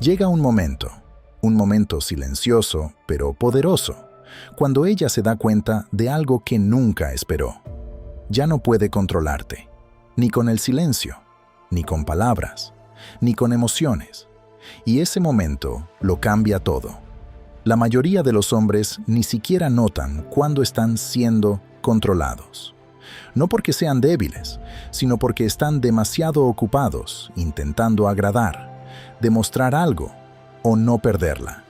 Llega un momento silencioso pero poderoso, cuando ella se da cuenta de algo que nunca esperó. Ya no puede controlarte, ni con el silencio, ni con palabras, ni con emociones. Y ese momento lo cambia todo. La mayoría de los hombres ni siquiera notan cuando están siendo controlados. No porque sean débiles, sino porque están demasiado ocupados intentando agradar, demostrar algo o no perderla.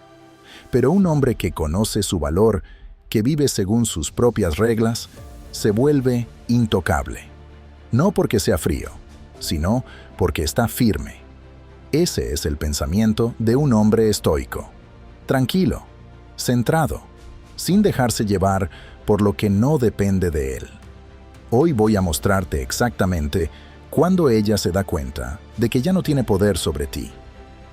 Pero un hombre que conoce su valor, que vive según sus propias reglas, se vuelve intocable. No porque sea frío, sino porque está firme. Ese es el pensamiento de un hombre estoico. Tranquilo, centrado, sin dejarse llevar por lo que no depende de él. Hoy voy a mostrarte exactamente cuándo ella se da cuenta de que ya no tiene poder sobre ti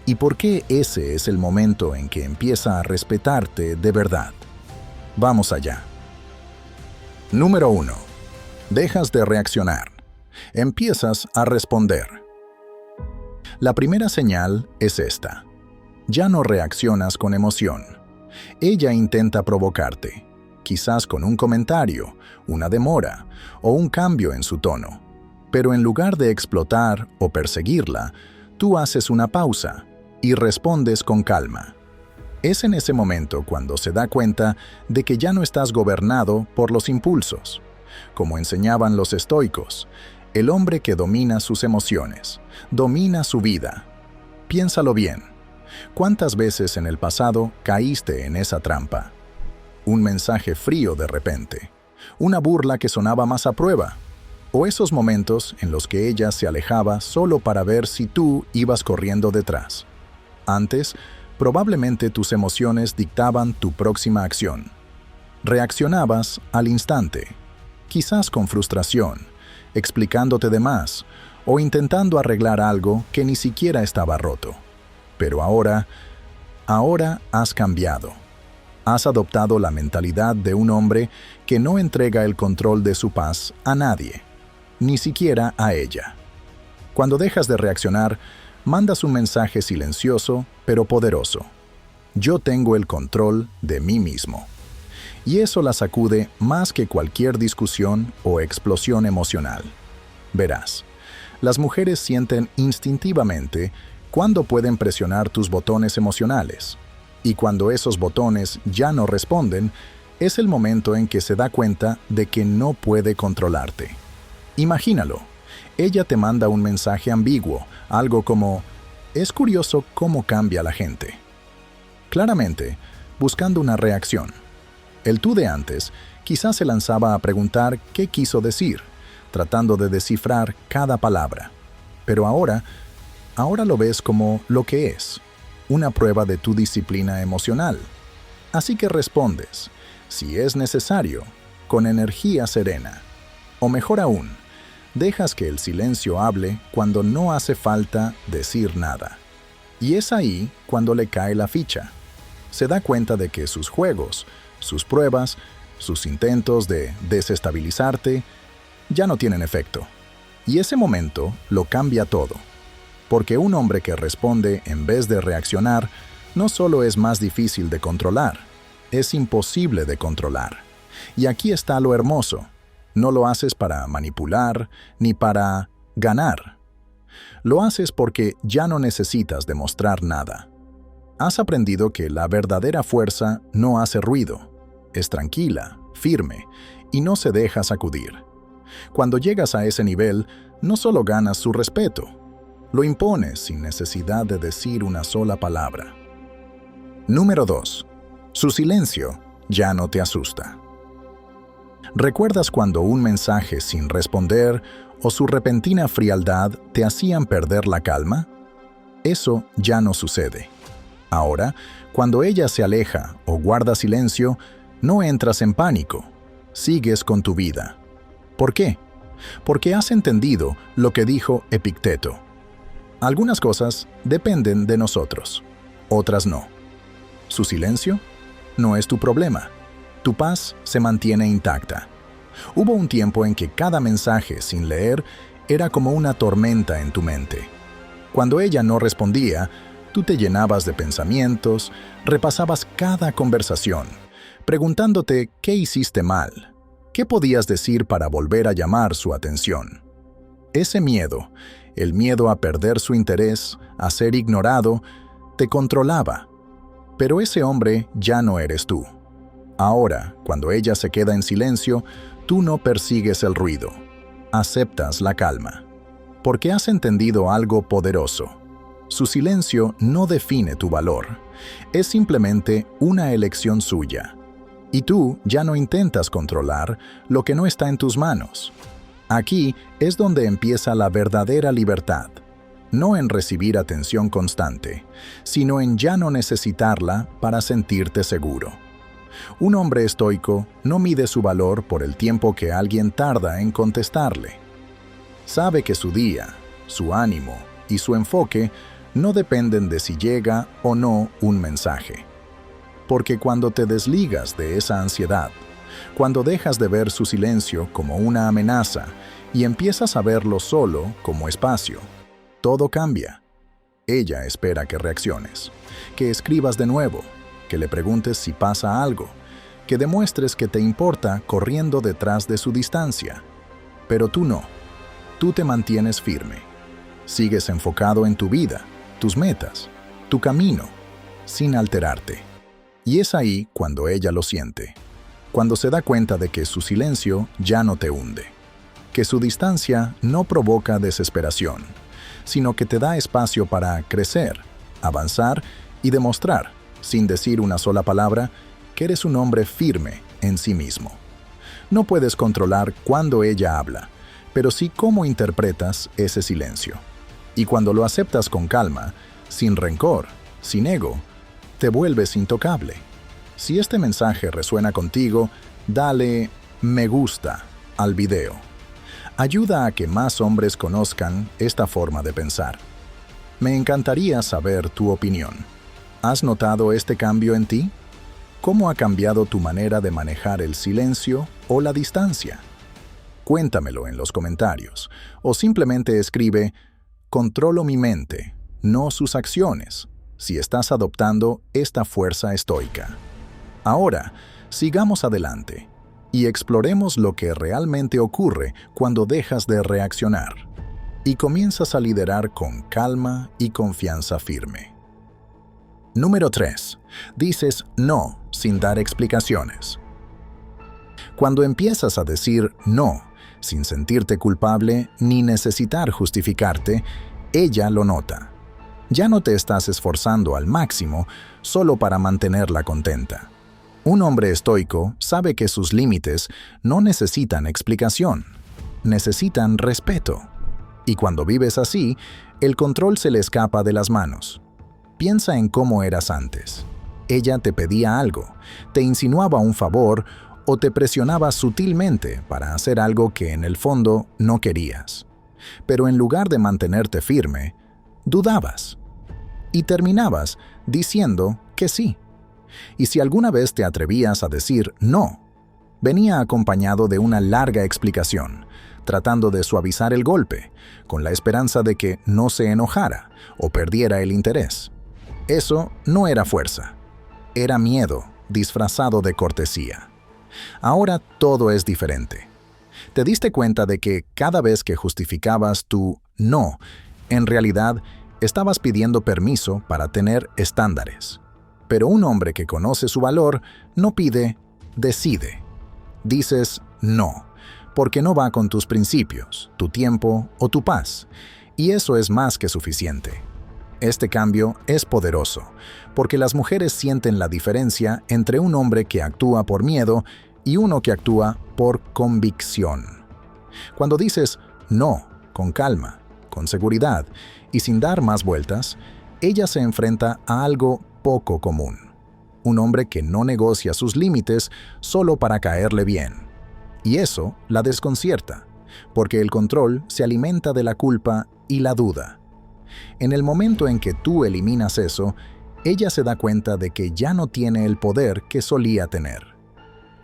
y por qué ese es el momento en que empieza a respetarte de verdad. Vamos allá. Número 1. Dejas de reaccionar. Empiezas a responder. La primera señal es esta. Ya no reaccionas con emoción. Ella intenta provocarte, quizás con un comentario, una demora o un cambio en su tono. Pero en lugar de explotar o perseguirla, tú haces una pausa y respondes con calma. Es en ese momento cuando se da cuenta de que ya no estás gobernado por los impulsos. Como enseñaban los estoicos, el hombre que domina sus emociones, domina su vida. Piénsalo bien. ¿Cuántas veces en el pasado caíste en esa trampa? Un mensaje frío de repente, una burla que sonaba más a prueba, o esos momentos en los que ella se alejaba solo para ver si tú ibas corriendo detrás. Antes, probablemente tus emociones dictaban tu próxima acción. Reaccionabas al instante, quizás con frustración, explicándote de más o intentando arreglar algo que ni siquiera estaba roto. Pero ahora has cambiado. Has adoptado la mentalidad de un hombre que no entrega el control de su paz a nadie, ni siquiera a ella. Cuando dejas de reaccionar, mandas un mensaje silencioso pero poderoso. Yo tengo el control de mí mismo. Y eso la sacude más que cualquier discusión o explosión emocional. Verás, las mujeres sienten instintivamente cuándo pueden presionar tus botones emocionales. Y cuando esos botones ya no responden, es el momento en que se da cuenta de que no puede controlarte. Imagínalo. Ella te manda un mensaje ambiguo, algo como, es curioso cómo cambia la gente. Claramente, buscando una reacción. El tú de antes quizás se lanzaba a preguntar qué quiso decir, tratando de descifrar cada palabra. Pero ahora lo ves como lo que es, una prueba de tu disciplina emocional. Así que respondes, si es necesario, con energía serena. O mejor aún, dejas que el silencio hable cuando no hace falta decir nada. Y es ahí cuando le cae la ficha. Se da cuenta de que sus juegos, sus pruebas, sus intentos de desestabilizarte, ya no tienen efecto. Y ese momento lo cambia todo. Porque un hombre que responde en vez de reaccionar, no solo es más difícil de controlar, es imposible de controlar. Y aquí está lo hermoso. No lo haces para manipular ni para ganar. Lo haces porque ya no necesitas demostrar nada. Has aprendido que la verdadera fuerza no hace ruido, es tranquila, firme y no se deja sacudir. Cuando llegas a ese nivel, no solo ganas su respeto, lo impones sin necesidad de decir una sola palabra. Número 2. Su silencio ya no te asusta. ¿Recuerdas cuando un mensaje sin responder o su repentina frialdad te hacían perder la calma? Eso ya no sucede. Ahora, cuando ella se aleja o guarda silencio, no entras en pánico, sigues con tu vida. ¿Por qué? Porque has entendido lo que dijo Epicteto. Algunas cosas dependen de nosotros, otras no. Su silencio no es tu problema. Tu paz se mantiene intacta. Hubo un tiempo en que cada mensaje sin leer era como una tormenta en tu mente. Cuando ella no respondía, Tú te llenabas de pensamientos, repasabas cada conversación, preguntándote qué hiciste mal, qué podías decir para volver a llamar su atención. Ese miedo, el miedo a perder su interés, a ser ignorado, te controlaba. Pero ese hombre ya no eres tú. Ahora, cuando ella se queda en silencio, tú no persigues el ruido. Aceptas la calma. Porque has entendido algo poderoso. Su silencio no define tu valor. Es simplemente una elección suya. Y tú ya no intentas controlar lo que no está en tus manos. Aquí es donde empieza la verdadera libertad. No en recibir atención constante, sino en ya no necesitarla para sentirte seguro. Un hombre estoico no mide su valor por el tiempo que alguien tarda en contestarle. Sabe que su día, su ánimo y su enfoque no dependen de si llega o no un mensaje. Porque cuando te desligas de esa ansiedad, cuando dejas de ver su silencio como una amenaza y empiezas a verlo solo como espacio, todo cambia. Ella espera que reacciones, que escribas de nuevo, que le preguntes si pasa algo, que demuestres que te importa corriendo detrás de su distancia. Pero tú no. Tú te mantienes firme. Sigues enfocado en tu vida, tus metas, tu camino, sin alterarte. Y es ahí cuando ella lo siente, cuando se da cuenta de que su silencio ya no te hunde, que su distancia no provoca desesperación, sino que te da espacio para crecer, avanzar y demostrar, sin decir una sola palabra, que eres un hombre firme en sí mismo. No puedes controlar cuándo ella habla, pero sí cómo interpretas ese silencio. Y cuando lo aceptas con calma, sin rencor, sin ego, te vuelves intocable. Si este mensaje resuena contigo, dale me gusta al video. Ayuda a que más hombres conozcan esta forma de pensar. Me encantaría saber tu opinión. ¿Has notado este cambio en ti? ¿Cómo ha cambiado tu manera de manejar el silencio o la distancia? Cuéntamelo en los comentarios o simplemente escribe «Controlo mi mente, no sus acciones», si estás adoptando esta fuerza estoica. Ahora, sigamos adelante y exploremos lo que realmente ocurre cuando dejas de reaccionar y comienzas a liderar con calma y confianza firme. Número 3. Dices no sin dar explicaciones. Cuando empiezas a decir no, sin sentirte culpable ni necesitar justificarte, ella lo nota. Ya no te estás esforzando al máximo solo para mantenerla contenta. Un hombre estoico sabe que sus límites no necesitan explicación, necesitan respeto. Y cuando vives así, el control se le escapa de las manos. Piensa en cómo eras antes. Ella te pedía algo, te insinuaba un favor o te presionaba sutilmente para hacer algo que en el fondo no querías. Pero en lugar de mantenerte firme, dudabas y terminabas diciendo que sí. Y si alguna vez te atrevías a decir no, venía acompañado de una larga explicación, tratando de suavizar el golpe, con la esperanza de que no se enojara o perdiera el interés. Eso no era fuerza, era miedo disfrazado de cortesía. Ahora todo es diferente. Te diste cuenta de que cada vez que justificabas tu no, en realidad estabas pidiendo permiso para tener estándares. Pero un hombre que conoce su valor no pide, decide. Dices no, porque no va con tus principios, tu tiempo o tu paz. Y eso es más que suficiente. Este cambio es poderoso, porque las mujeres sienten la diferencia entre un hombre que actúa por miedo y uno que actúa por convicción. Cuando dices no, con calma, con seguridad y sin dar más vueltas, ella se enfrenta a algo poco común. Un hombre que no negocia sus límites solo para caerle bien. Y eso la desconcierta, porque el control se alimenta de la culpa y la duda. En el momento en que tú eliminas eso, ella se da cuenta de que ya no tiene el poder que solía tener.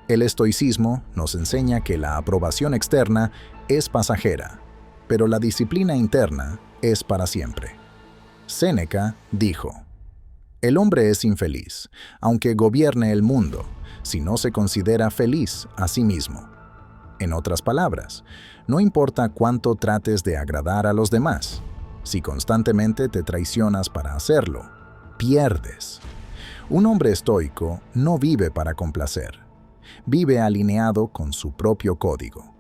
El estoicismo nos enseña que la aprobación externa es pasajera, pero la disciplina interna es para siempre. Séneca dijo: "El hombre es infeliz, aunque gobierne el mundo, si no se considera feliz a sí mismo". En otras palabras, no importa cuánto trates de agradar a los demás, si constantemente te traicionas para hacerlo, pierdes. Un hombre estoico no vive para complacer, vive alineado con su propio código.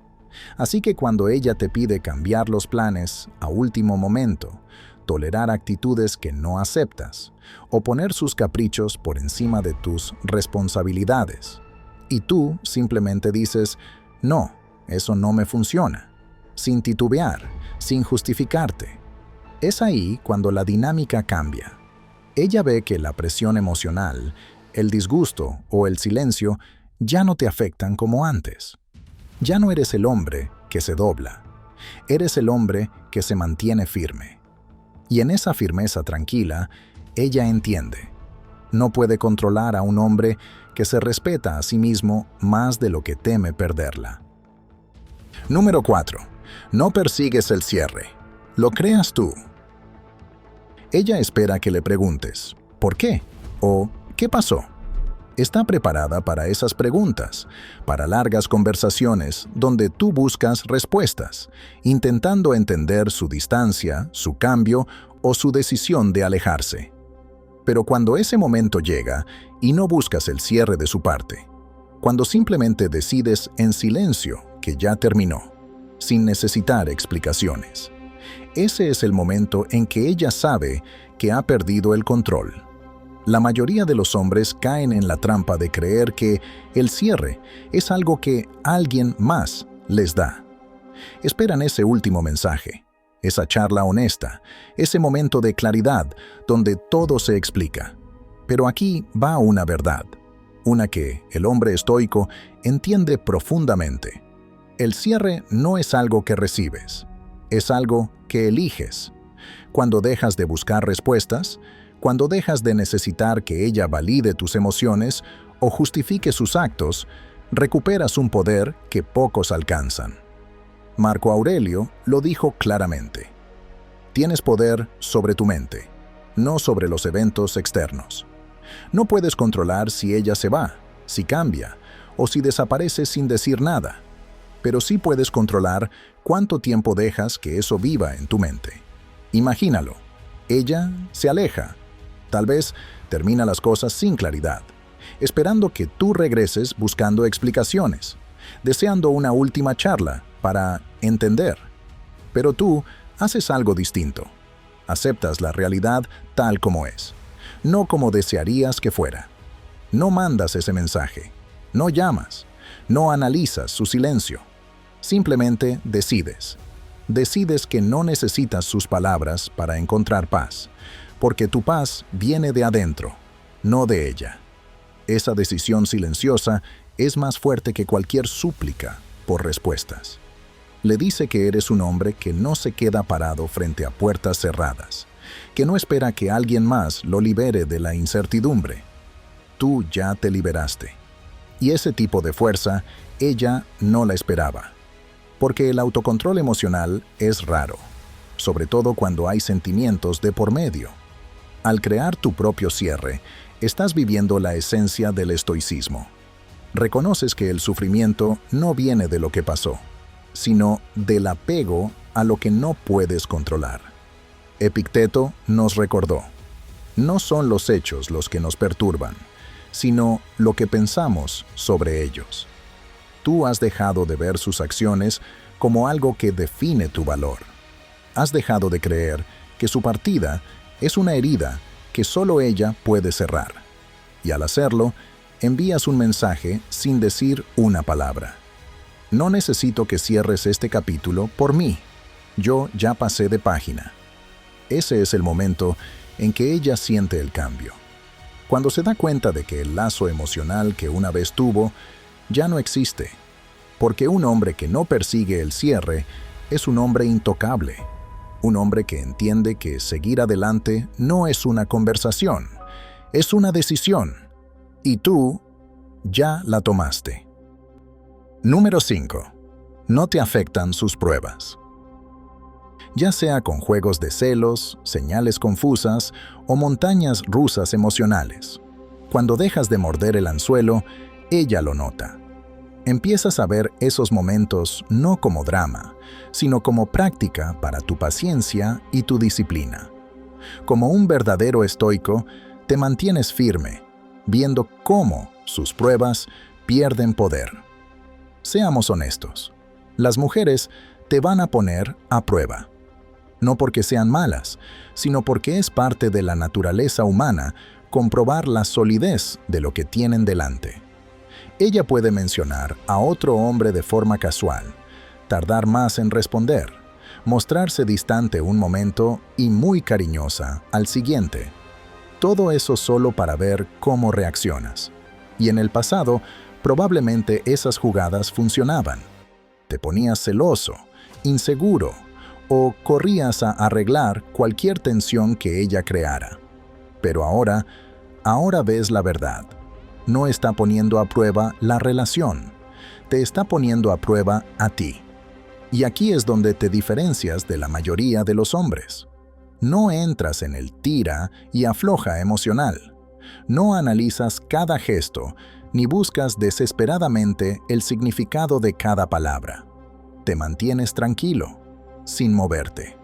Así que cuando ella te pide cambiar los planes a último momento, tolerar actitudes que no aceptas, o poner sus caprichos por encima de tus responsabilidades, y tú simplemente dices: "No, eso no me funciona", sin titubear, sin justificarte, es ahí cuando la dinámica cambia. Ella ve que la presión emocional, el disgusto o el silencio ya no te afectan como antes. Ya no eres el hombre que se dobla, eres el hombre que se mantiene firme. Y en esa firmeza tranquila, ella entiende. No puede controlar a un hombre que se respeta a sí mismo más de lo que teme perderla. Número 4. No persigues el cierre. Lo creas tú. Ella espera que le preguntes ¿por qué? O ¿qué pasó? Está preparada para esas preguntas, para largas conversaciones donde tú buscas respuestas, intentando entender su distancia, su cambio o su decisión de alejarse. Pero cuando ese momento llega y no buscas el cierre de su parte, cuando simplemente decides en silencio que ya terminó, sin necesitar explicaciones, ese es el momento en que ella sabe que ha perdido el control. La mayoría de los hombres caen en la trampa de creer que el cierre es algo que alguien más les da. Esperan ese último mensaje, esa charla honesta, ese momento de claridad donde todo se explica. Pero aquí va una verdad, una que el hombre estoico entiende profundamente. El cierre no es algo que recibes, es algo que eliges. Cuando dejas de buscar respuestas, cuando dejas de necesitar que ella valide tus emociones o justifique sus actos, recuperas un poder que pocos alcanzan. Marco Aurelio lo dijo claramente: tienes poder sobre tu mente, no sobre los eventos externos. No puedes controlar si ella se va, si cambia o si desaparece sin decir nada, pero sí puedes controlar cuánto tiempo dejas que eso viva en tu mente. Imagínalo, ella se aleja. Tal vez termina las cosas sin claridad, esperando que tú regreses buscando explicaciones, deseando una última charla para entender. Pero tú haces algo distinto. Aceptas la realidad tal como es, no como desearías que fuera. No mandas ese mensaje, no llamas, no analizas su silencio. Simplemente decides. Decides que no necesitas sus palabras para encontrar paz, porque tu paz viene de adentro, no de ella. Esa decisión silenciosa es más fuerte que cualquier súplica por respuestas. Le dice que eres un hombre que no se queda parado frente a puertas cerradas, que no espera que alguien más lo libere de la incertidumbre. Tú ya te liberaste. Y ese tipo de fuerza, ella no la esperaba. Porque el autocontrol emocional es raro, sobre todo cuando hay sentimientos de por medio. Al crear tu propio cierre, estás viviendo la esencia del estoicismo. Reconoces que el sufrimiento no viene de lo que pasó, sino del apego a lo que no puedes controlar. Epicteto nos recordó: no son los hechos los que nos perturban, sino lo que pensamos sobre ellos. Tú has dejado de ver sus acciones como algo que define tu valor. Has dejado de creer que su partida es una herida que solo ella puede cerrar. Y al hacerlo, envías un mensaje sin decir una palabra. No necesito que cierres este capítulo por mí. Yo ya pasé de página. Ese es el momento en que ella siente el cambio. Cuando se da cuenta de que el lazo emocional que una vez tuvo ya no existe. Porque un hombre que no persigue el cierre es un hombre intocable. Un hombre que entiende que seguir adelante no es una conversación, es una decisión. Y tú ya la tomaste. Número 5. No te afectan sus pruebas. ya sea con juegos de celos, señales confusas o montañas rusas emocionales. Cuando dejas de morder el anzuelo, ella lo nota. Empiezas a ver esos momentos no como drama, sino como práctica para tu paciencia y tu disciplina. Como un verdadero estoico, te mantienes firme, viendo cómo sus pruebas pierden poder. Seamos honestos, las mujeres te van a poner a prueba. No porque sean malas, sino porque es parte de la naturaleza humana comprobar la solidez de lo que tienen delante. Ella puede mencionar a otro hombre de forma casual, tardar más en responder, mostrarse distante un momento y muy cariñosa al siguiente. Todo eso solo para ver cómo reaccionas. Y en el pasado, probablemente esas jugadas funcionaban. Te ponías celoso, inseguro, o corrías a arreglar cualquier tensión que ella creara. Pero ahora ves la verdad. No está poniendo a prueba la relación, te está poniendo a prueba a ti. Y aquí es donde te diferencias de la mayoría de los hombres. No entras en el tira y afloja emocional. No analizas cada gesto, ni buscas desesperadamente el significado de cada palabra. Te mantienes tranquilo, sin moverte,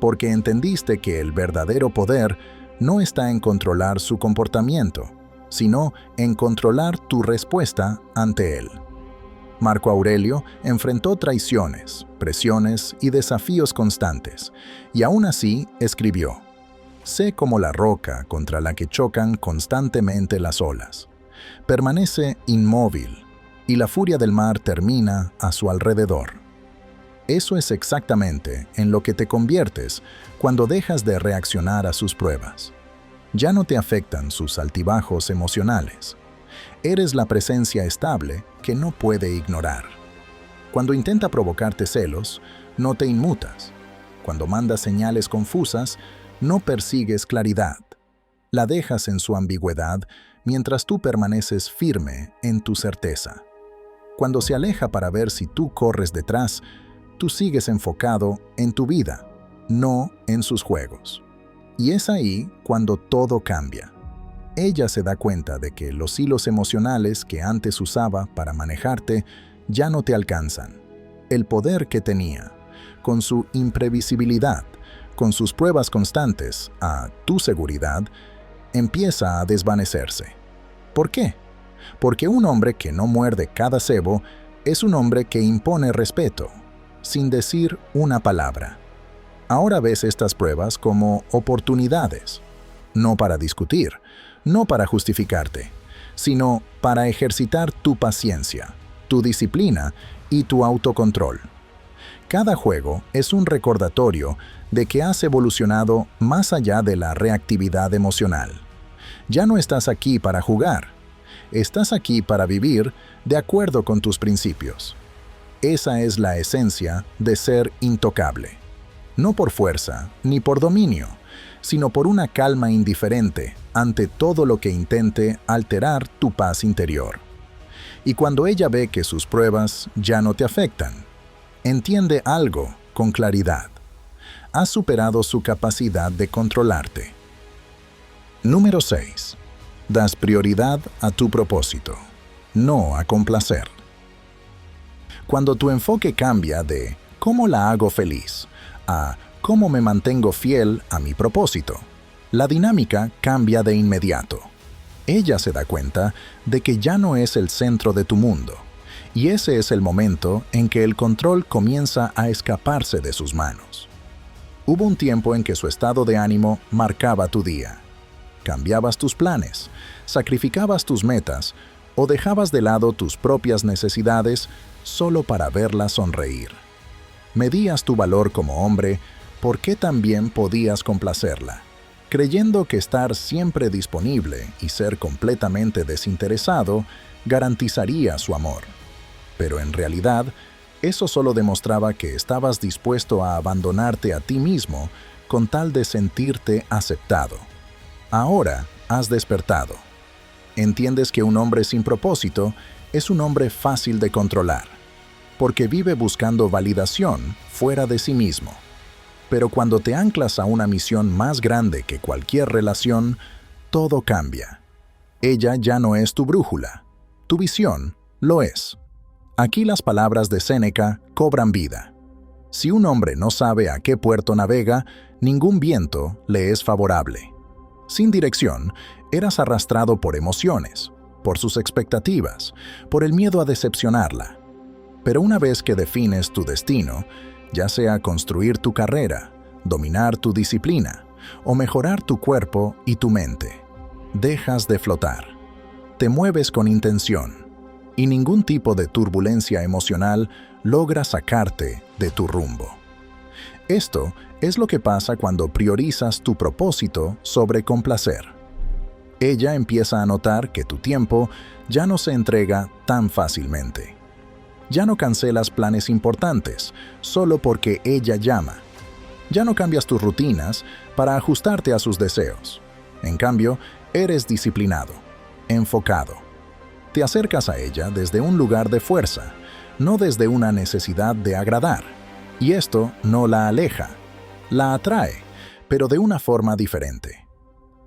porque entendiste que el verdadero poder no está en controlar su comportamiento, sino en controlar tu respuesta ante él. Marco Aurelio enfrentó traiciones, presiones y desafíos constantes, y aún así escribió: «Sé como la roca contra la que chocan constantemente las olas. Permanece inmóvil, y la furia del mar termina a su alrededor». Eso es exactamente en lo que te conviertes cuando dejas de reaccionar a sus pruebas. Ya no te afectan sus altibajos emocionales. Eres la presencia estable que no puede ignorar. Cuando intenta provocarte celos, no te inmutas. Cuando manda señales confusas, no persigues claridad. La dejas en su ambigüedad mientras tú permaneces firme en tu certeza. Cuando se aleja para ver si tú corres detrás, tú sigues enfocado en tu vida, no en sus juegos. Y es ahí cuando todo cambia. Ella se da cuenta de que los hilos emocionales que antes usaba para manejarte ya no te alcanzan. El poder que tenía, con su imprevisibilidad, con sus pruebas constantes a tu seguridad, empieza a desvanecerse. ¿Por qué? Porque un hombre que no muerde cada cebo es un hombre que impone respeto, sin decir una palabra. Ahora ves estas pruebas como oportunidades, no para discutir, no para justificarte, sino para ejercitar tu paciencia, tu disciplina y tu autocontrol. Cada juego es un recordatorio de que has evolucionado más allá de la reactividad emocional. Ya no estás aquí para jugar, estás aquí para vivir de acuerdo con tus principios. Esa es la esencia de ser intocable. No por fuerza ni por dominio, sino por una calma indiferente ante todo lo que intente alterar tu paz interior. Y cuando ella ve que sus pruebas ya no te afectan, entiende algo con claridad. Has superado su capacidad de controlarte. Número 6. Das prioridad a tu propósito, no a complacer. Cuando tu enfoque cambia de ¿cómo la hago feliz? A ¿cómo me mantengo fiel a mi propósito?, la dinámica cambia de inmediato. Ella se da cuenta de que ya no es el centro de tu mundo, y ese es el momento en que el control comienza a escaparse de sus manos. Hubo un tiempo en que su estado de ánimo marcaba tu día. Cambiabas tus planes, sacrificabas tus metas o dejabas de lado tus propias necesidades solo para verla sonreír. Medías tu valor como hombre porque también podías complacerla, creyendo que estar siempre disponible y ser completamente desinteresado garantizaría su amor. Pero en realidad, eso solo demostraba que estabas dispuesto a abandonarte a ti mismo con tal de sentirte aceptado. Ahora has despertado. Entiendes que un hombre sin propósito es un hombre fácil de controlar, porque vive buscando validación fuera de sí mismo. Pero cuando te anclas a una misión más grande que cualquier relación, todo cambia. Ella ya no es tu brújula. Tu visión lo es. Aquí las palabras de Séneca cobran vida. Si un hombre no sabe a qué puerto navega, ningún viento le es favorable. Sin dirección, eras arrastrado por emociones, por sus expectativas, por el miedo a decepcionarla. Pero una vez que defines tu destino, ya sea construir tu carrera, dominar tu disciplina o mejorar tu cuerpo y tu mente, dejas de flotar. Te mueves con intención y ningún tipo de turbulencia emocional logra sacarte de tu rumbo. Esto es lo que pasa cuando priorizas tu propósito sobre complacer. Ella empieza a notar que tu tiempo ya no se entrega tan fácilmente. Ya no cancelas planes importantes solo porque ella llama. Ya no cambias tus rutinas para ajustarte a sus deseos. En cambio, eres disciplinado, enfocado. Te acercas a ella desde un lugar de fuerza, no desde una necesidad de agradar. Y esto no la aleja, la atrae, pero de una forma diferente.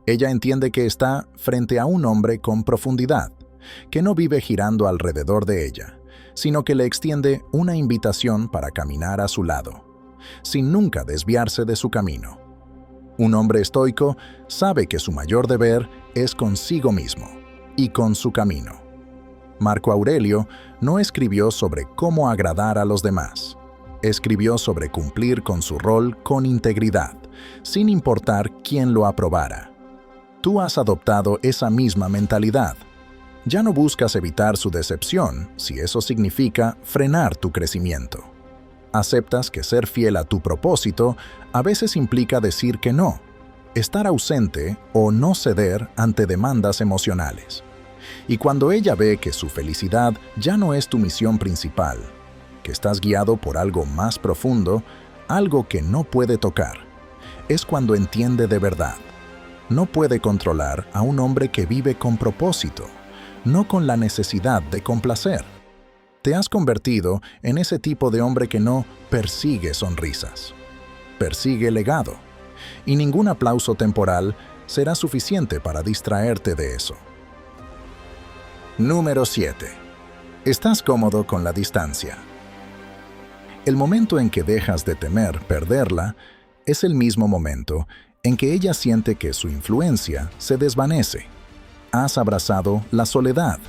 Ella entiende que está frente a un hombre con profundidad, que no vive girando alrededor de ella, sino que le extiende una invitación para caminar a su lado, sin nunca desviarse de su camino. Un hombre estoico sabe que su mayor deber es consigo mismo y con su camino. Marco Aurelio no escribió sobre cómo agradar a los demás. Escribió sobre cumplir con su rol con integridad, sin importar quién lo aprobara. Tú has adoptado esa misma mentalidad. Ya no buscas evitar su decepción si eso significa frenar tu crecimiento. Aceptas que ser fiel a tu propósito a veces implica decir que no, estar ausente o no ceder ante demandas emocionales. Y cuando ella ve que su felicidad ya no es tu misión principal, que estás guiado por algo más profundo, algo que no puede tocar, es cuando entiende de verdad. No puede controlar a un hombre que vive con propósito, no con la necesidad de complacer. Te has convertido en ese tipo de hombre que no persigue sonrisas, persigue legado, y ningún aplauso temporal será suficiente para distraerte de eso. Número 7. Estás cómodo con la distancia. El momento en que dejas de temer perderla es el mismo momento en que ella siente que su influencia se desvanece. Has abrazado la soledad,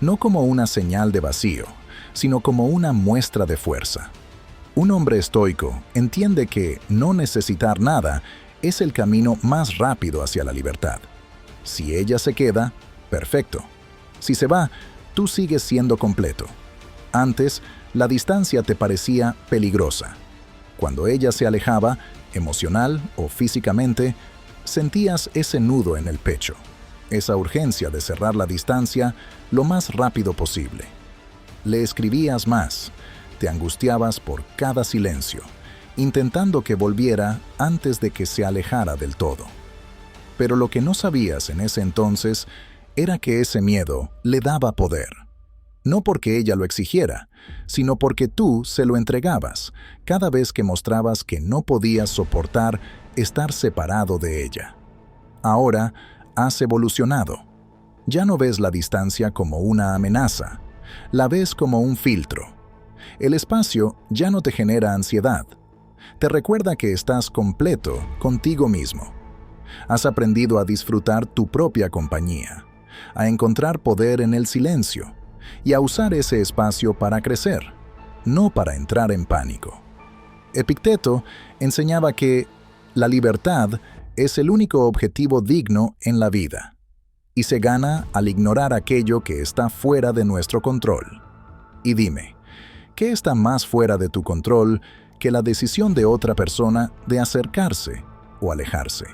no como una señal de vacío, sino como una muestra de fuerza. Un hombre estoico entiende que no necesitar nada es el camino más rápido hacia la libertad. Si ella se queda, perfecto. Si se va, tú sigues siendo completo. Antes, la distancia te parecía peligrosa. Cuando ella se alejaba, emocional o físicamente, sentías ese nudo en el pecho, esa urgencia de cerrar la distancia lo más rápido posible. Le escribías más, te angustiabas por cada silencio, intentando que volviera antes de que se alejara del todo. Pero lo que no sabías en ese entonces era que ese miedo le daba poder. No porque ella lo exigiera, sino porque tú se lo entregabas cada vez que mostrabas que no podías soportar estar separado de ella. Ahora has evolucionado. Ya no ves la distancia como una amenaza, la ves como un filtro. El espacio ya no te genera ansiedad. Te recuerda que estás completo contigo mismo. Has aprendido a disfrutar tu propia compañía, a encontrar poder en el silencio y a usar ese espacio para crecer, no para entrar en pánico. Epicteto enseñaba que la libertad es el único objetivo digno en la vida y se gana al ignorar aquello que está fuera de nuestro control. Y dime, ¿qué está más fuera de tu control que la decisión de otra persona de acercarse o alejarse?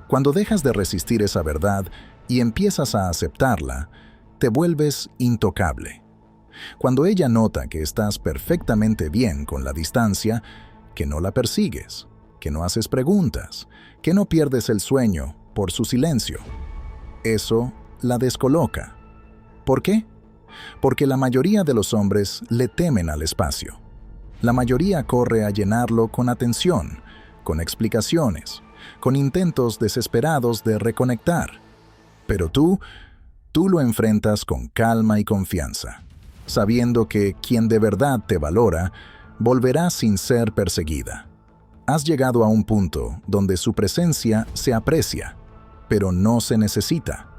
Cuando dejas de resistir esa verdad y empiezas a aceptarla, te vuelves intocable. Cuando ella nota que estás perfectamente bien con la distancia, que no la persigues, que no haces preguntas, que no pierdes el sueño por su silencio, eso la descoloca. ¿Por qué? Porque la mayoría de los hombres le temen al espacio. La mayoría corre a llenarlo con atención, con explicaciones, con intentos desesperados de reconectar. Pero tú lo enfrentas con calma y confianza, sabiendo que quien de verdad te valora volverá sin ser perseguida. Has llegado a un punto donde su presencia se aprecia, pero no se necesita.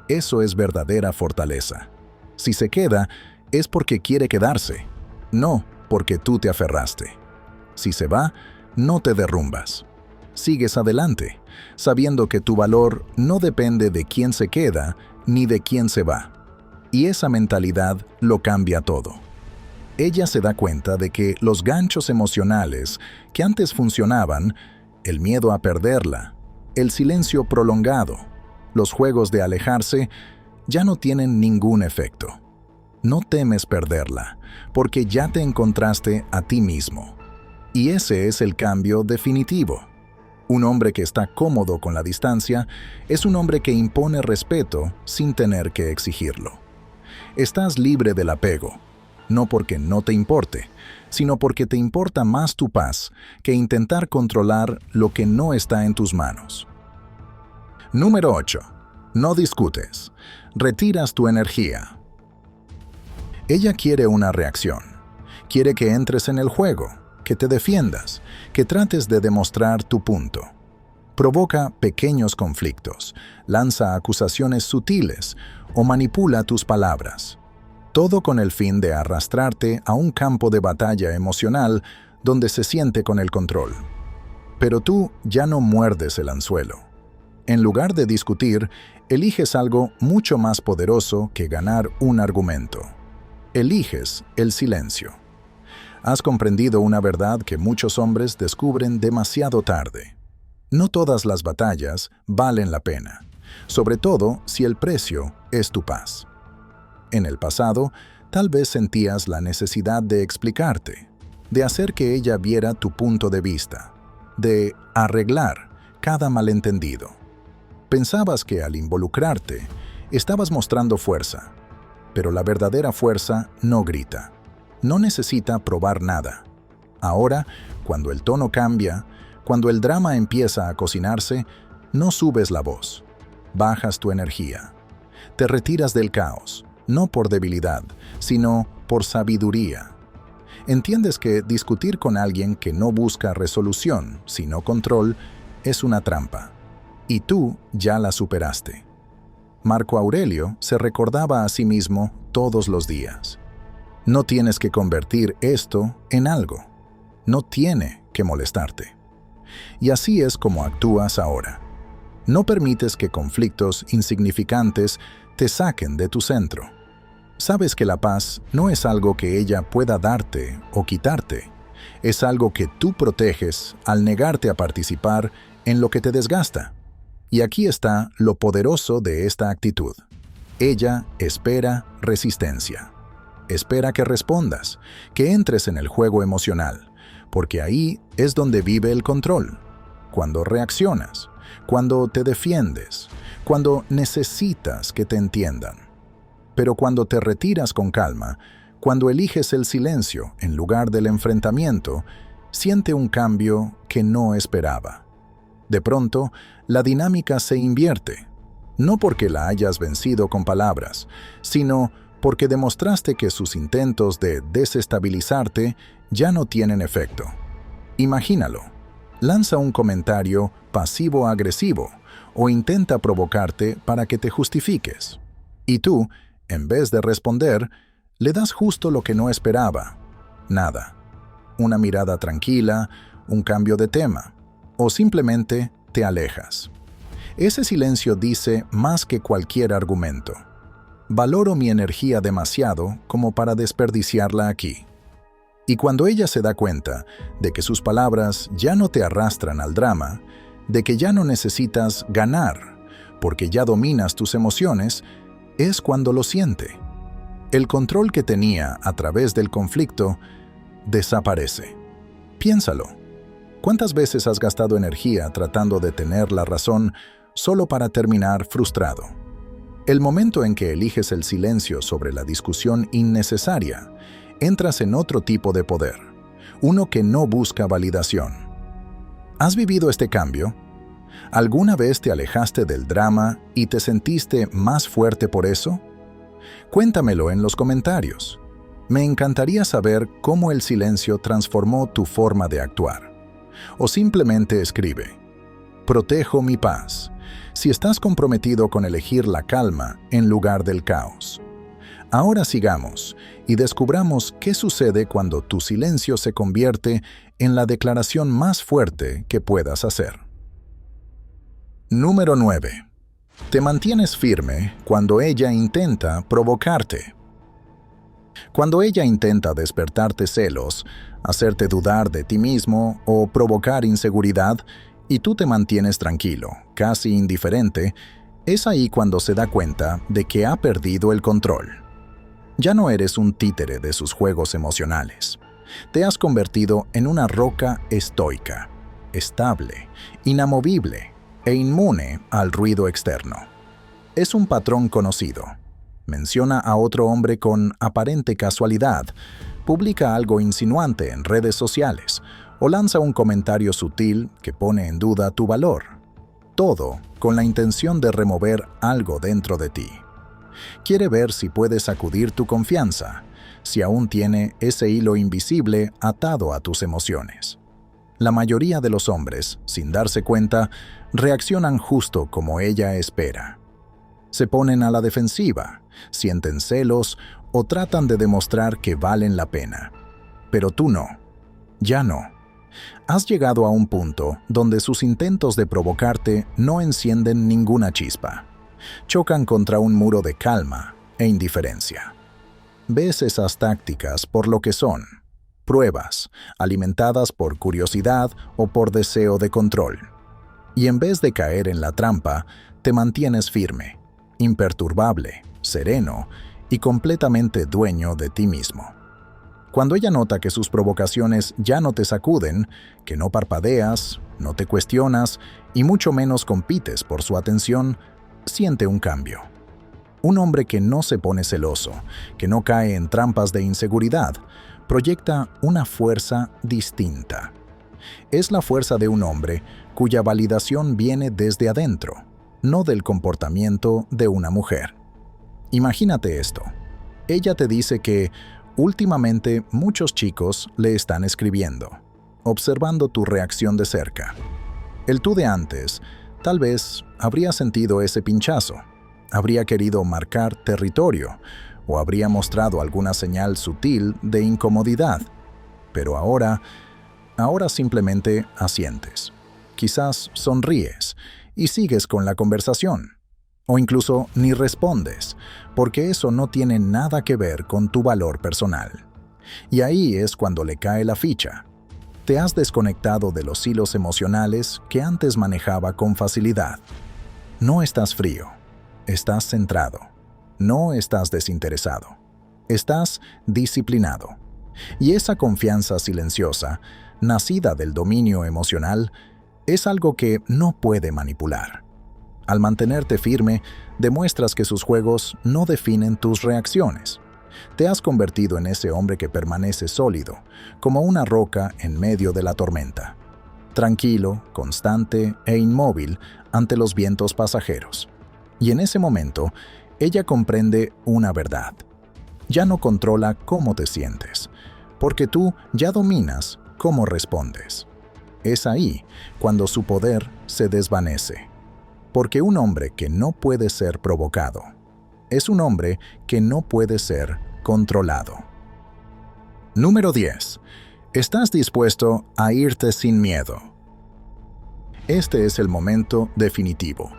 Eso es verdadera fortaleza. Si se queda, es porque quiere quedarse, no porque tú te aferraste. Si se va, no te derrumbas. Sigues adelante, sabiendo que tu valor no depende de quién se queda ni de quién se va. Y esa mentalidad lo cambia todo. Ella se da cuenta de que los ganchos emocionales que antes funcionaban, el miedo a perderla, el silencio prolongado, los juegos de alejarse, ya no tienen ningún efecto. No temes perderla, porque ya te encontraste a ti mismo. Y ese es el cambio definitivo. Un hombre que está cómodo con la distancia es un hombre que impone respeto sin tener que exigirlo. Estás libre del apego, no porque no te importe, sino porque te importa más tu paz que intentar controlar lo que no está en tus manos. Número 8. No discutes. Retiras tu energía. Ella quiere una reacción. Quiere que entres en el juego, que te defiendas, que trates de demostrar tu punto. Provoca pequeños conflictos, lanza acusaciones sutiles o manipula tus palabras. Todo con el fin de arrastrarte a un campo de batalla emocional donde se siente con el control. Pero tú ya no muerdes el anzuelo. En lugar de discutir, eliges algo mucho más poderoso que ganar un argumento. Eliges el silencio. Has comprendido una verdad que muchos hombres descubren demasiado tarde. No todas las batallas valen la pena, sobre todo si el precio es tu paz. En el pasado, tal vez sentías la necesidad de explicarte, de hacer que ella viera tu punto de vista, de arreglar cada malentendido. Pensabas que al involucrarte, estabas mostrando fuerza, pero la verdadera fuerza no grita. No necesita probar nada. Ahora, cuando el tono cambia, cuando el drama empieza a cocinarse, no subes la voz, bajas tu energía. Te retiras del caos, no por debilidad, sino por sabiduría. Entiendes que discutir con alguien que no busca resolución, sino control, es una trampa. Y tú ya la superaste. Marco Aurelio se recordaba a sí mismo todos los días. No tienes que convertir esto en algo. No tiene que molestarte. Y así es como actúas ahora. No permites que conflictos insignificantes te saquen de tu centro. Sabes que la paz no es algo que ella pueda darte o quitarte. Es algo que tú proteges al negarte a participar en lo que te desgasta. Y aquí está lo poderoso de esta actitud. Ella espera resistencia. Espera que respondas, que entres en el juego emocional, porque ahí es donde vive el control. Cuando reaccionas, cuando te defiendes, cuando necesitas que te entiendan. Pero cuando te retiras con calma, cuando eliges el silencio en lugar del enfrentamiento, siente un cambio que no esperaba. De pronto, la dinámica se invierte, no porque la hayas vencido con palabras, sino porque demostraste que sus intentos de desestabilizarte ya no tienen efecto. Imagínalo. Lanza un comentario pasivo-agresivo o intenta provocarte para que te justifiques. Y tú, en vez de responder, le das justo lo que no esperaba. Nada. Una mirada tranquila, un cambio de tema, o simplemente te alejas. Ese silencio dice más que cualquier argumento. Valoro mi energía demasiado como para desperdiciarla aquí. Y cuando ella se da cuenta de que sus palabras ya no te arrastran al drama, de que ya no necesitas ganar, porque ya dominas tus emociones, es cuando lo siente. El control que tenía a través del conflicto desaparece. Piénsalo. ¿Cuántas veces has gastado energía tratando de tener la razón solo para terminar frustrado? El momento en que eliges el silencio sobre la discusión innecesaria, entras en otro tipo de poder, uno que no busca validación. ¿Has vivido este cambio? ¿Alguna vez te alejaste del drama y te sentiste más fuerte por eso? Cuéntamelo en los comentarios. Me encantaría saber cómo el silencio transformó tu forma de actuar. O simplemente escribe: protejo mi paz, si estás comprometido con elegir la calma en lugar del caos. Ahora sigamos y descubramos qué sucede cuando tu silencio se convierte en la declaración más fuerte que puedas hacer. Número 9. Te mantienes firme cuando ella intenta provocarte. Cuando ella intenta despertarte celos, hacerte dudar de ti mismo o provocar inseguridad, y tú te mantienes tranquilo, casi indiferente, es ahí cuando se da cuenta de que ha perdido el control. Ya no eres un títere de sus juegos emocionales. Te has convertido en una roca estoica, estable, inamovible e inmune al ruido externo. Es un patrón conocido. Menciona a otro hombre con aparente casualidad, publica algo insinuante en redes sociales o lanza un comentario sutil que pone en duda tu valor. Todo con la intención de remover algo dentro de ti. Quiere ver si puede sacudir tu confianza, si aún tiene ese hilo invisible atado a tus emociones. La mayoría de los hombres, sin darse cuenta, reaccionan justo como ella espera. Se ponen a la defensiva, sienten celos o tratan de demostrar que valen la pena. Pero tú no. Ya no. Has llegado a un punto donde sus intentos de provocarte no encienden ninguna chispa. Chocan contra un muro de calma e indiferencia. Ves esas tácticas por lo que son: pruebas, alimentadas por curiosidad o por deseo de control. Y en vez de caer en la trampa, te mantienes firme, imperturbable, sereno y completamente dueño de ti mismo. Cuando ella nota que sus provocaciones ya no te sacuden, que no parpadeas, no te cuestionas y mucho menos compites por su atención, siente un cambio. Un hombre que no se pone celoso, que no cae en trampas de inseguridad, proyecta una fuerza distinta. Es la fuerza de un hombre cuya validación viene desde adentro, no del comportamiento de una mujer. Imagínate esto. Ella te dice que últimamente muchos chicos le están escribiendo, observando tu reacción de cerca. El tú de antes, tal vez, habría sentido ese pinchazo, habría querido marcar territorio o habría mostrado alguna señal sutil de incomodidad. Pero ahora simplemente asientes. Quizás sonríes y sigues con la conversación. O incluso ni respondes, porque eso no tiene nada que ver con tu valor personal. Y ahí es cuando le cae la ficha. Te has desconectado de los hilos emocionales que antes manejaba con facilidad. No estás frío, estás centrado. No estás desinteresado. Estás disciplinado. Y esa confianza silenciosa, nacida del dominio emocional, es algo que no puede manipular. Al mantenerte firme, demuestras que sus juegos no definen tus reacciones. Te has convertido en ese hombre que permanece sólido, como una roca en medio de la tormenta. Tranquilo, constante e inmóvil ante los vientos pasajeros. Y en ese momento, ella comprende una verdad. Ya no controla cómo te sientes, porque tú ya dominas cómo respondes. Es ahí cuando su poder se desvanece. Porque un hombre que no puede ser provocado es un hombre que no puede ser controlado. Número 10. ¿Estás dispuesto a irte sin miedo? Este es el momento definitivo,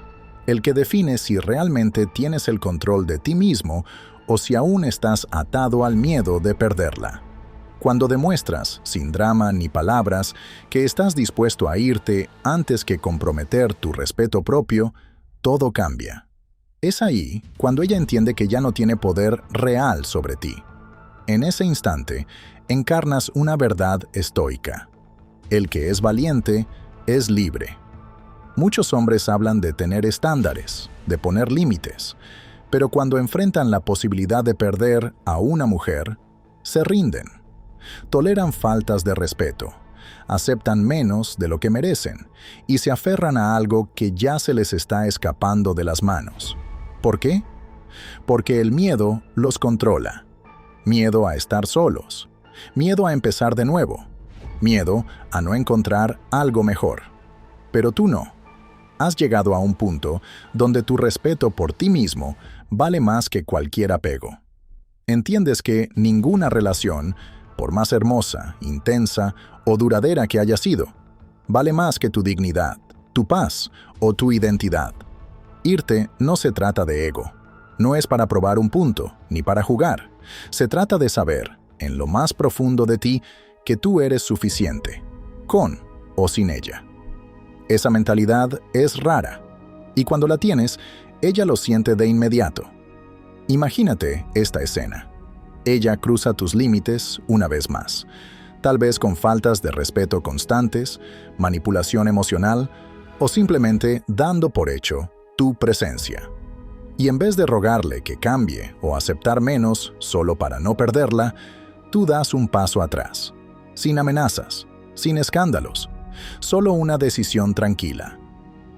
el que define si realmente tienes el control de ti mismo o si aún estás atado al miedo de perderla. Cuando demuestras, sin drama ni palabras, que estás dispuesto a irte antes que comprometer tu respeto propio, todo cambia. Es ahí cuando ella entiende que ya no tiene poder real sobre ti. En ese instante, encarnas una verdad estoica. El que es valiente es libre. Muchos hombres hablan de tener estándares, de poner límites, pero cuando enfrentan la posibilidad de perder a una mujer, se rinden. Toleran faltas de respeto, aceptan menos de lo que merecen y se aferran a algo que ya se les está escapando de las manos. ¿Por qué? Porque el miedo los controla. Miedo a estar solos. Miedo a empezar de nuevo. Miedo a no encontrar algo mejor. Pero tú no. Has llegado a un punto donde tu respeto por ti mismo vale más que cualquier apego. Entiendes que ninguna relación, por más hermosa, intensa o duradera que haya sido, vale más que tu dignidad, tu paz o tu identidad. Irte no se trata de ego. No es para probar un punto, ni para jugar. Se trata de saber, en lo más profundo de ti, que tú eres suficiente, con o sin ella. Esa mentalidad es rara, y cuando la tienes, ella lo siente de inmediato. Imagínate esta escena. Ella cruza tus límites una vez más, tal vez con faltas de respeto constantes, manipulación emocional o simplemente dando por hecho tu presencia. Y en vez de rogarle que cambie o aceptar menos solo para no perderla, tú das un paso atrás, sin amenazas, sin escándalos, solo una decisión tranquila.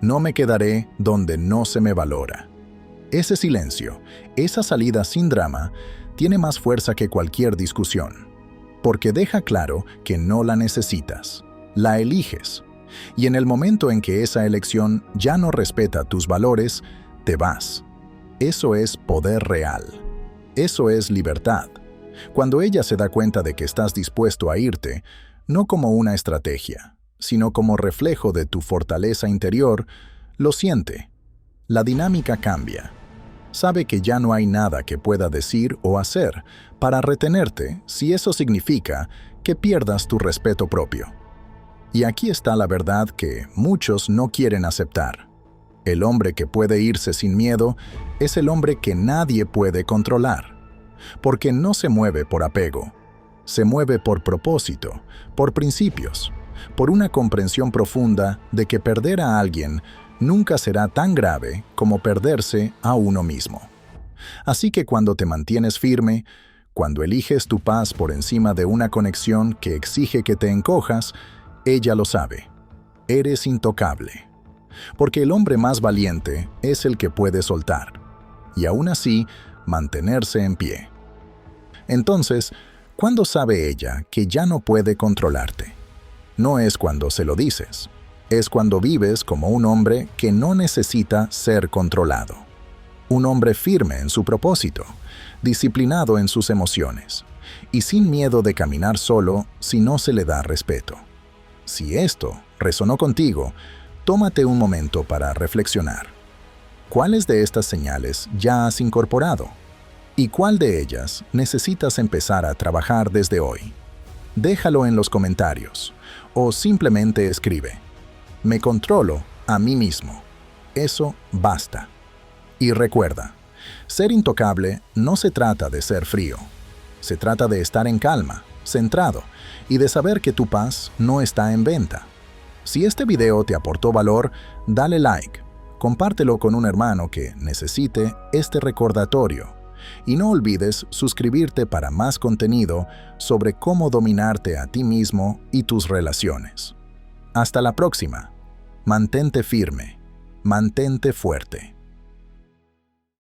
No me quedaré donde no se me valora. Ese silencio, esa salida sin drama, tiene más fuerza que cualquier discusión, porque deja claro que no la necesitas, la eliges, y en el momento en que esa elección ya no respeta tus valores, te vas. Eso es poder real. Eso es libertad. Cuando ella se da cuenta de que estás dispuesto a irte, no como una estrategia, sino como reflejo de tu fortaleza interior, lo siente. La dinámica cambia. Sabe que ya no hay nada que pueda decir o hacer para retenerte si eso significa que pierdas tu respeto propio. Y aquí está la verdad que muchos no quieren aceptar. El hombre que puede irse sin miedo es el hombre que nadie puede controlar, porque no se mueve por apego, se mueve por propósito, por principios, por una comprensión profunda de que perder a alguien nunca será tan grave como perderse a uno mismo. Así que cuando te mantienes firme, cuando eliges tu paz por encima de una conexión que exige que te encojas, ella lo sabe. Eres intocable. Porque el hombre más valiente es el que puede soltar, y aún así mantenerse en pie. Entonces, ¿cuándo sabe ella que ya no puede controlarte? No es cuando se lo dices. Es cuando vives como un hombre que no necesita ser controlado. Un hombre firme en su propósito, disciplinado en sus emociones, y sin miedo de caminar solo si no se le da respeto. Si esto resonó contigo, tómate un momento para reflexionar. ¿Cuáles de estas señales ya has incorporado? ¿Y cuál de ellas necesitas empezar a trabajar desde hoy? Déjalo en los comentarios o simplemente escribe: me controlo a mí mismo. Eso basta. Y recuerda, ser intocable no se trata de ser frío. Se trata de estar en calma, centrado, y de saber que tu paz no está en venta. Si este video te aportó valor, dale like, compártelo con un hermano que necesite este recordatorio. Y no olvides suscribirte para más contenido sobre cómo dominarte a ti mismo y tus relaciones. Hasta la próxima. Mantente firme, mantente fuerte.